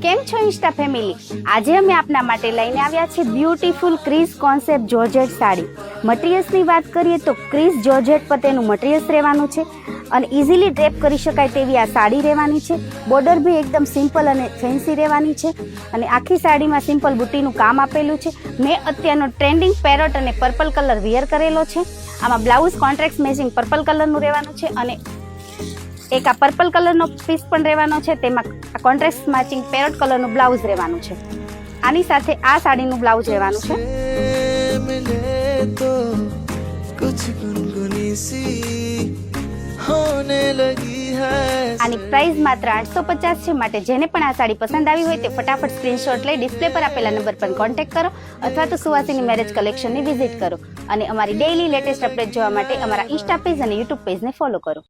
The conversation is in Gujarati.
કેમ છો ઇન્સ્ટા ફેમિલી? આજે અમે આપના માટે લઈને આવ્યા છે beautiful crease concept georgette sari. મટીરિયલ્સની વાત કરીએ તો ક્રીઝ જોર્જેટ પર તેનું મટીરિયલ્સ રહેવાનું છે અને ઇઝીલી ડ્રેપ કરી શકાય તેવી આ સાડી રહેવાની છે. બોર્ડર બી એકદમ સિમ્પલ અને ફેન્સી રહેવાની છે અને આખી સાડીમાં સિમ્પલ બુટીનું કામ આપેલું છે. મેં અત્યારનો ટ્રેન્ડિંગ પેરોટ અને પર્પલ કલર વિયર કરેલો છે. આમાં બ્લાઉઝ કોન્ટ્રાસ્ટ મેચિંગ પર્પલ કલરનું રહેવાનું છે અને એક આ પર્પલ કલરનો પીસ પણ રહેવાનો છે. તેમાં કોન્ટ્રાસ્ટ મેચિંગ પેરોટ કલરનું બ્લાઉઝ રહેવાનું છે. આની સાથે આ સાડીનું બ્લાઉઝ રહેવાનું છે. આની પ્રાઇસ માત્ર 850 છે. માટે જેને પણ આ સાડી પસંદ આવી હોય તે ફટાફટ સ્ક્રીનશોટ લઈ ડિસ્પ્લે પર આપેલા નંબર પર કોન્ટેક્ટ કરો અથવા તો સુવાસીની મેરેજ કલેક્શનની વિઝિટ કરો અને અમારી ડેઇલી લેટેસ્ટ અપડેટ જોવા માટે અમારા ઇન્સ્ટા પેજ અને યુટ્યુબ પેજને ફોલો કરો.